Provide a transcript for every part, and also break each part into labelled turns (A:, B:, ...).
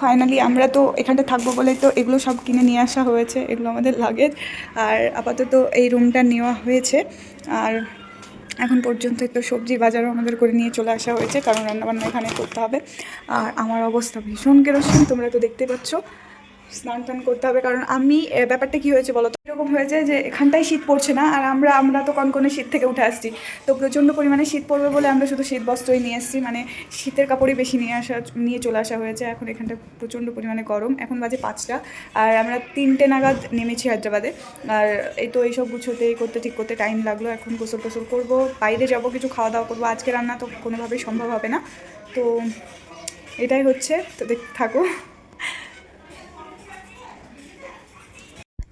A: Finally আমরা তো এখানটা থাকবো বলে তো এগুলো সব কিনে নিয়ে আসা হয়েছে, এগুলো আমাদের লাগেজ। আর আপাতত এই রুমটা নেওয়া হয়েছে। আর এখন পর্যন্ত তো সবজি বাজারও আমাদের করে নিয়ে চলে আসা হয়েছে, কারণ রান্নাবান্না এখানে করতে হবে। আর আমার অবস্থা ভীষণ কেরোসিন, তোমরা তো দেখতে পাচ্ছ। স্নান টান করতে হবে, কারণ আমি ব্যাপারটা কী হয়েছে বলো তো, এরকম হয়েছে যে এখানটায় শীত পড়ছে না, আর আমরা তো কনকনে শীত থেকে উঠে আসছি। তো প্রচণ্ড পরিমাণে শীত পড়বে বলে আমরা শুধু শীত বস্ত্রই নিয়ে এসেছি, মানে শীতের কাপড়ই বেশি নিয়ে চলে আসা হয়েছে। এখন এখানটা প্রচণ্ড পরিমাণে গরম, এখন বাজে 5টা, আর আমরা 3টে নাগাদ নেমেছি হায়দ্রাবাদে। আর এই তো এইসব গুছোতে ঠিক করতে টাইম লাগলো। এখন গোসল টোসল করবো, বাইরে যাবো, কিছু খাওয়া দাওয়া করবো। আজকে রান্না তো কোনোভাবেই সম্ভব হবে না, তো এটাই হচ্ছে। তো দেখতে থাকো।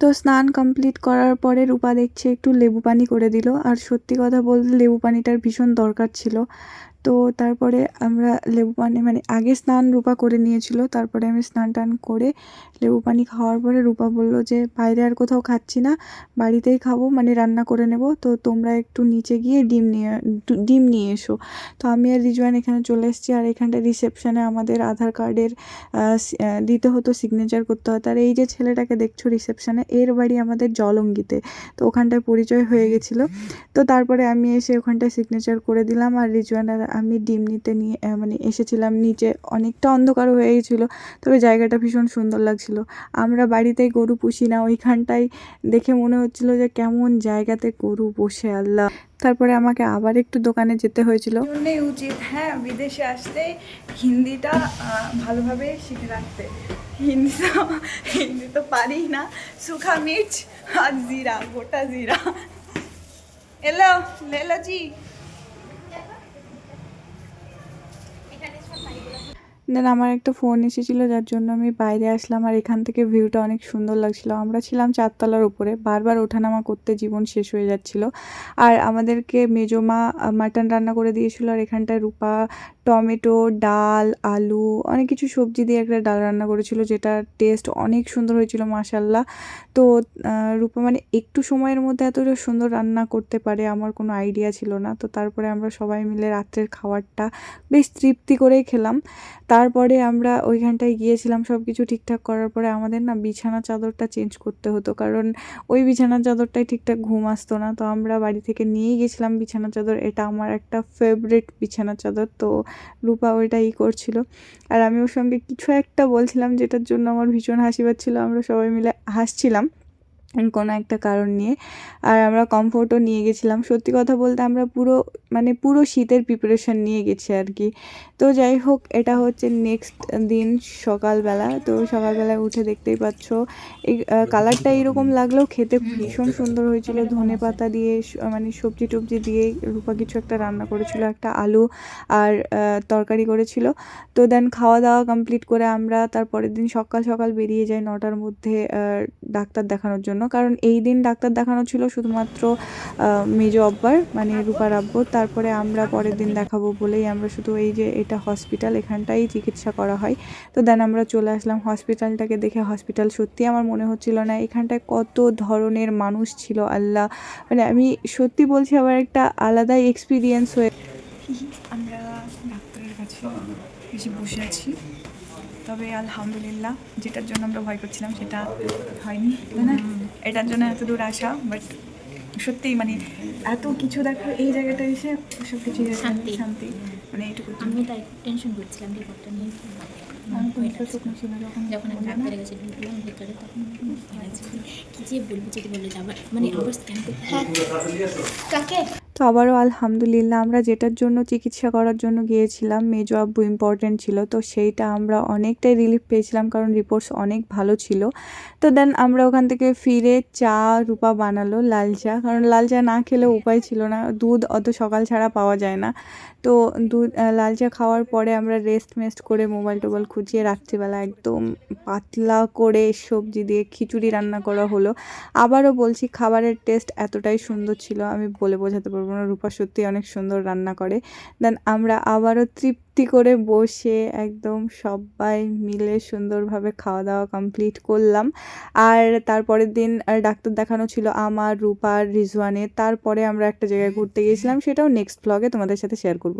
A: তো স্নান কমপ্লিট করার পরে রূপা দেখছে একটু লেবু পানি করে দিল, আর সত্যি কথা বলতে লেবু পানিটার ভীষণ দরকার ছিল। তো তারপরে আমরা লেবু পানি মানে আগে স্নান রূপা করে নিয়েছিল, তারপরে আমি স্নান টান করে লেবু পানি খাওয়ার পরে রূপা বলল যে বাইরে আর কোথাও খাচ্ছি না, বাড়িতেই খাবো, মানে রান্না করে নেব। তো তোমরা একটু নিচে গিয়ে ডিম নিয়ে এসো। তো আমি আর রিজওয়ান এখানে চলে এসেছি। আর এখানটা রিসেপশানে আমাদের আধার কার্ডের দিতে হতো, সিগনেচার করতে হতো। আর এই যে ছেলেটাকে দেখছো রিসেপশানে, এর বাড়ি আমাদের জলঙ্গিতে। তো ওখানটায় পরিচয় হয়ে গেছিলো। তো তারপরে আমি এসে ওখানটায় সিগনেচার করে দিলাম। আর রিজওয়ান আর আমি ডিম নিতে নিয়ে মানে এসেছিলাম নিচে। অনেকটা অন্ধকার হয়ে গেছিলো, তবে জায়গাটা ভীষণ সুন্দর লাগছিলো। আমরা বাড়িতেই গরু পুষি না, ওইখানটায় দেখে মনে হচ্ছিলো যে কেমন জায়গাতে গরু বসে, আল্লাহ। তারপরে আমাকে আবার একটু দোকানে যেতে হয়েছিল। জন্যই উচিত, হ্যাঁ, বিদেশে আসতে হিন্দিটা ভালোভাবে শিখে রাখতে। হিন্দি তো পারি না, সুখা মির্চ আর জিরা, গোটা জিরা। এলো লেলো জি। দেন আমার একটা ফোন এসেছিলো, যার জন্য আমি বাইরে আসলাম। আর এখান থেকে ভিউটা অনেক সুন্দর লাগছিল। আমরা ছিলাম 4তলার উপরে, বারবার ওঠানামা করতে জীবন শেষ হয়ে যাচ্ছিল। আর আমাদেরকে মেজমা মাটন রান্না করে দিয়েছিল। আর এখানটায় রূপা টমেটো, ডাল, আলু, অনেক কিছু সবজি দিয়ে একটা ডাল রান্না করেছিল, যেটা টেস্ট অনেক সুন্দর হয়েছিল মাশাল্লাহ। তো রূপা মানে একটু সময়ের মধ্যে এতটা সুন্দর রান্না করতে পারে, আমার কোনো আইডিয়া ছিল না। তো তারপরে আমরা সবাই মিলে রাত্রের খাবারটা বেশ তৃপ্তি করেই খেলাম। তারপরে আমরা ওইখানটায় গিয়েছিলাম, সব কিছু ঠিকঠাক করার পরে আমাদের না বিছানা চাদরটা চেঞ্জ করতে হতো, কারণ ওই বিছানার চাদরটাই ঠিকঠাক ঘুম আসতো না। তো আমরা বাড়ি থেকে নিয়েই গেছিলাম বিছানা চাদর। এটা আমার একটা ফেভারিট বিছানা চাদর। তো রূপা ওইটাই করছিল, আর আমি ওর সঙ্গে কিছু একটা বলছিলাম, যেটার জন্য আমার ভীষণ হাসি পাচ্ছিলো। আমরা সবাই মিলে হাসছিলাম কোনো একটা কারণ নিয়ে। আর আমরা কমফোর্টও নিয়ে গেছিলাম। সত্যি কথা বলতে আমরা পুরো শীতের প্রিপারেশান নিয়ে গেছি আর কি। তো যাই হোক, এটা হচ্ছে নেক্সট দিন সকালবেলা। তো সকালবেলায় উঠে দেখতেই পাচ্ছ এই কালারটা এইরকম লাগলেও খেতে ভীষণ সুন্দর হয়েছিল। ধনেপাতা দিয়ে মানে সবজি টবজি দিয়ে রূপা কিছু একটা রান্না করেছিল, একটা আলু আর তরকারি করেছিল। তো দেন খাওয়া দাওয়া কমপ্লিট করে আমরা তারপরের দিন সকাল সকাল বেরিয়ে যাই 9টার মধ্যে ডাক্তার দেখানোর জন্য। কারণ এই দিন ডাক্তার দেখানো ছিল শুধুমাত্র মেজো আব্বার, মানে রূপার আব্বুর। তারপরে আমরা পরের দিন দেখাবো বলেই আমরা শুধু এই যে এটা হসপিটাল, এখানটাই চিকিৎসা করা হয়। তো দেন আমরা চলে আসলাম হসপিটালটাকে দেখে। হসপিটাল সত্যি আমার মনে হচ্ছিল না এখানটায় কত ধরনের মানুষ ছিল, আল্লাহ। মানে আমি সত্যি বলছি, আমার একটা আলাদাই এক্সপিরিয়েন্স হয়ে। আমরা ডাক্তারের কাছে এসে বসে আছি, তবে আলহামদুলিল্লাহ যেটার জন্য আমরা ভয় করছিলাম সেটা হয়নি, তাই না? এটার জন্য এত দূর আসা, বাট সত্যিই মানে এত কিছু দেখার এই জায়গাটা এসে সব কিছু শান্তি, মানে এইটুকু।
B: আমি তাই টেনশন করছিলাম রিপোর্টটা নিয়ে। যখন আমি ডাক্তারের কাছে ঢুকলাম ভিতরে, তখন কি যে বলবো, যদি বলে যাবার মানে আবার স্ক্যান করতে। কাকে?
A: তো আবারও আলহামদুলিল্লাহ, আমরা যেটার জন্য চিকিৎসা করার জন্য গিয়েছিলাম, মেজো আব্বু ইম্পর্টেন্ট ছিল, তো সেইটা আমরা অনেকটাই রিলিফ পেয়েছিলাম, কারণ রিপোর্টস অনেক ভালো ছিল। তো দেন আমরা ওখান থেকে ফিরে চা রূপা বানালো, লাল চা, কারণ লাল চা না খেলে উপায় ছিল না, দুধ অত সকাল ছাড়া পাওয়া যায় না। তো লাল চা খাওয়ার পরে আমরা রেস্ট করে মোবাইল টোবাইল খুঁজিয়ে রাত্রিবেলা একদম পাতলা করে সবজি দিয়ে খিচুড়ি রান্না করা হলো। আবারও বলছি, খাবারের টেস্ট এতটাই সুন্দর ছিল আমি বলে বোঝাতে পারবো না। রূপা সত্যি অনেক সুন্দর রান্না করে। দেন আমরা আবারও তৃপ্তি করে বসে একদম সবাই মিলে সুন্দরভাবে খাওয়া দাওয়া কমপ্লিট করলাম। আর তারপরের দিন ডাক্তার দেখানো ছিল আমার, রূপার, রিজওয়ানের। তারপরে আমরা একটা জায়গায় ঘুরতে গিয়েছিলাম, সেটাও নেক্সট ব্লগে তোমাদের সাথে শেয়ার করব।